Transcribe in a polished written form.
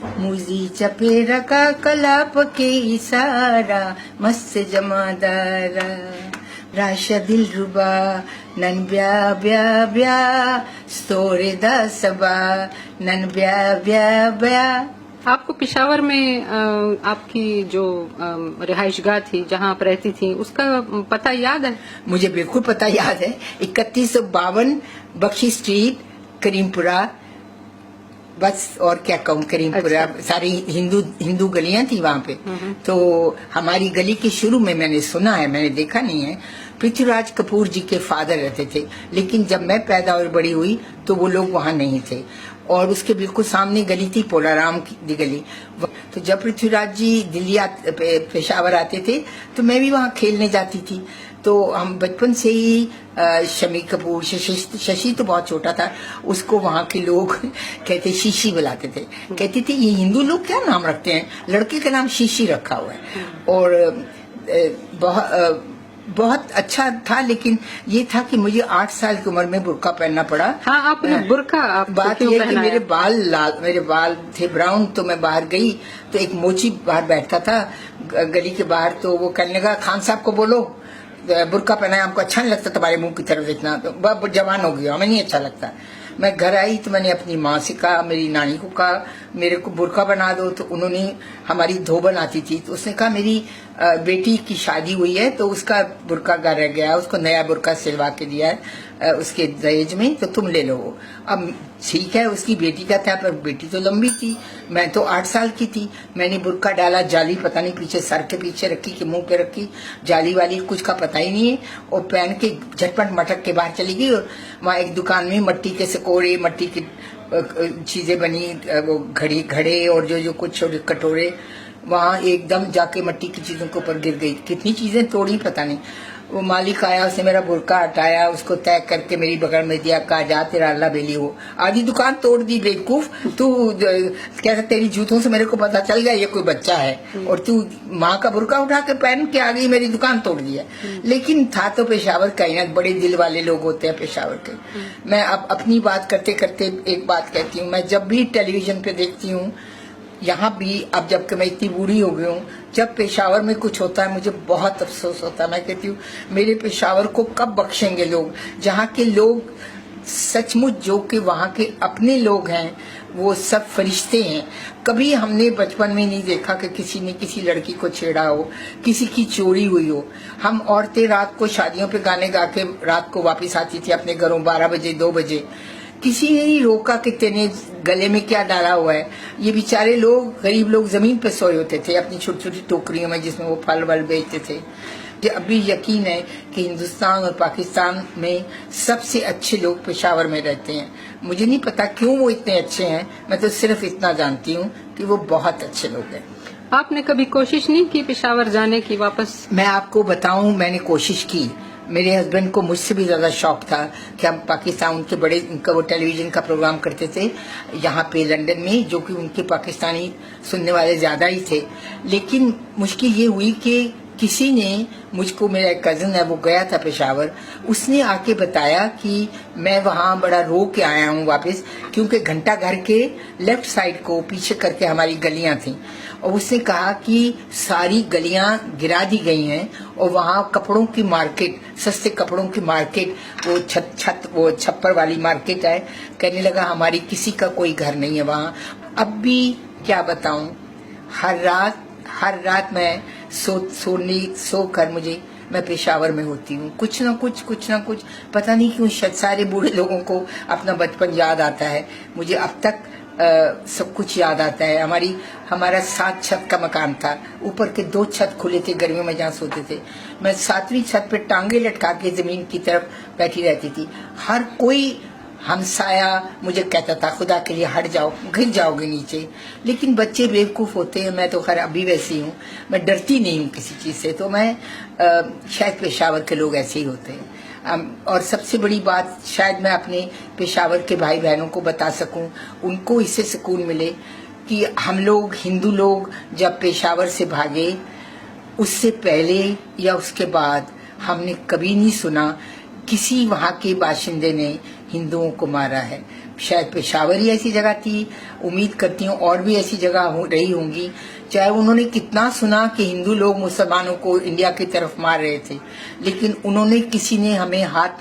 मुझीच्या पेरका कलाप के इशारा मस्त जमादारा राशा दिलरुबा नन ब्या ब्या ब्या स्तोरे दा सबा नन ब्या ब्या ब्या। आपको पेशावर में आपकी जो रिहाइशगाह थी जहां आप रहती थी उसका पता याद है? मुझे बिल्कुल पता याद है। 3152 बख्शी स्ट्रीट, करीमपुरा। बस और क्या कहूँ, करीमपुरा। अच्छा। सारी हिंदू गलियां थी वहाँ पे। तो हमारी गली के शुरू में मैंने सुना है, मैंने देखा नहीं है, पृथ्वीराज कपूर जी के फादर रहते थे। लेकिन जब मैं पैदा और बड़ी हुई तो वो लोग वहाँ नहीं थे। और उसके बिल्कुल सामने गली थी पोलाराम की गली। तो जब पृथ्वीराज जी दिल्ली पेशावर आते थे तो मैं भी वहाँ खेलने जाती थी। तो हम बचपन से ही शमी कपूर, शशि तो बहुत छोटा था, उसको वहाँ के लोग कहते शीशी बुलाते थे। कहते थे ये हिंदू लोग क्या नाम रखते हैं, लड़के का नाम शीशी रखा हुआ है। और बहुत अच्छा था। लेकिन ये था कि मुझे 8 साल की उम्र में बुर्का पहनना पड़ा। हाँ, आपने बुर्का बात यह कि मेरे बाल थे ब्राउन। तो मैं बाहर गई तो एक मोची बाहर बैठता था गली के बाहर। तो वो कहने लगा, खान साहब को बोलो बुर्का पहना है, हमको अच्छा नहीं लगता तुम्हारे मुंह की तरफ देखना। तो जवान हो गया, हमें नहीं अच्छा लगता। मैं घर आई तो मैंने अपनी माँ से कहा, मेरी नानी को कहा मेरे को बुर्का बना दो। तो उन्होंने, हमारी धोबन आती थी, तो उसने कहा मेरी बेटी की शादी हुई है तो उसका बुर्का रह गया, उसको नया बुर्का सिलवा के दिया है उसके दहेज में, तो तुम ले लो। अब ठीक है, उसकी बेटी का था, पर बेटी तो लंबी थी, मैं तो 8 साल की थी। मैंने बुर्का डाला, जाली पता नहीं पीछे सर के पीछे रखी कि मुंह पे रखी, जाली वाली कुछ का पता ही नहीं है। और पहन के झटपट मटक के बाहर चली गई। और वहाँ एक दुकान में मट्टी के सिकोड़े, मट्टी की चीजें बनी, वो घड़े और जो कुछ छोटे कटोरे, वहाँ एकदम जाके मट्टी की चीजों के ऊपर गिर गई। कितनी चीजें तोड़ी पता नहीं। वो मालिक आया, उसने मेरा बुर्का हटाया, उसको तय करके मेरी बगल में दिया, कहा जा तेरा अल्लाह बेली हो। आधी दुकान तोड़ दी, बेवकूफ तू, क्या तेरी जूतों से मेरे को पता चल गया ये कोई बच्चा है, और तू माँ का बुर्का उठा के पहन के आ गई, मेरी दुकान तोड़ दिया। लेकिन था तो पेशावर का ही ना, बड़े दिल वाले लोग होते हैं पेशावर के। मैं अब अपनी बात करते करते एक बात कहती हूँ, मैं जब भी टेलीविजन पे देखती हूँ, यहाँ भी, अब जबकि मैं इतनी बूढ़ी हो गई हूँ, जब पेशावर में कुछ होता है मुझे बहुत अफसोस होता है। मैं कहती हूँ मेरे पेशावर को कब बख्शेंगे लोग, जहाँ के लोग सचमुच जो कि वहाँ के अपने लोग हैं, वो सब फरिश्ते हैं। कभी हमने बचपन में नहीं देखा कि किसी ने किसी लड़की को छेड़ा हो, किसी की चोरी हुई हो। हम औरतें रात को शादियों पे गाने गा के रात को वापस आती थी अपने घरों 12 बजे 2 बजे। किसी ने नहीं रोका कि तेने गले में क्या डाला हुआ है। ये बेचारे लोग, गरीब लोग जमीन पे सोए होते थे अपनी छोटी छोटी टोकरियों में, जिसमें वो फल वल बेचते थे। मुझे अभी यकीन है कि हिंदुस्तान और पाकिस्तान में सबसे अच्छे लोग पेशावर में रहते हैं। मुझे नहीं पता क्यों वो इतने अच्छे हैं, मैं तो सिर्फ इतना जानती हूँ कि वो बहुत अच्छे लोग हैं। आपने कभी कोशिश नहीं की पेशावर जाने की वापस? मैं आपको बताऊं, मैंने कोशिश की। मेरे हस्बैंड को मुझसे भी ज्यादा शौक था कि हम पाकिस्तान, उनके बड़े, उनका वो टेलीविजन का प्रोग्राम करते थे यहाँ पे लंदन में, जो कि उनके पाकिस्तानी सुनने वाले ज्यादा ही थे। लेकिन मुश्किल ये हुई कि किसी ने मुझको, मेरा एक कजन है वो गया था पेशावर, उसने आके बताया कि मैं वहाँ बड़ा रो के आया हूँ वापस, क्योंकि घंटा घर के लेफ्ट साइड को पीछे करके हमारी गलियां थी। और उसने कहा कि सारी गलियां गिरा दी गई हैं और वहाँ कपड़ों की मार्केट, सस्ते कपड़ों की मार्केट, वो छप्पर वाली मार्केट है। कहने लगा हमारी किसी का कोई घर नहीं है वहाँ। अब भी क्या बताऊं, हर रात मैं सोकर मैं पेशावर में होती हूँ। कुछ ना कुछ पता नहीं क्यों शायद सारे बूढ़े लोगों को अपना बचपन याद आता है। मुझे अब तक सब कुछ याद आता है। हमारा 7 छत का मकान था, ऊपर के 2 छत खुले थे, गर्मियों में जहाँ सोते थे। मैं 7वीं छत पे टांगे लटका के जमीन की तरफ बैठी रहती थी। हर कोई हमसाया मुझे कहता था खुदा के लिए हट जाओ, गिर जाओगे नीचे। लेकिन बच्चे बेवकूफ होते हैं, मैं तो खैर अभी वैसी हूँ, मैं डरती नहीं हूँ किसी चीज से। तो मैं शायद पेशावर के लोग ऐसे ही होते हैं। और सबसे बड़ी बात, शायद मैं अपने पेशावर के भाई बहनों को बता सकूं, उनको इससे सुकून मिले कि हम लोग हिंदू लोग जब पेशावर से भागे, उससे पहले या उसके बाद हमने कभी नहीं सुना किसी वहाँ के बाशिंदे ने हिंदुओं को मारा है। शायद पेशावर ही ऐसी जगह थी, उम्मीद करती हूँ और भी ऐसी जगह रही होंगी। चाहे उन्होंने कितना सुना कि हिंदू लोग मुसलमानों को इंडिया की तरफ मार रहे थे, लेकिन उन्होंने किसी ने हमें हाथ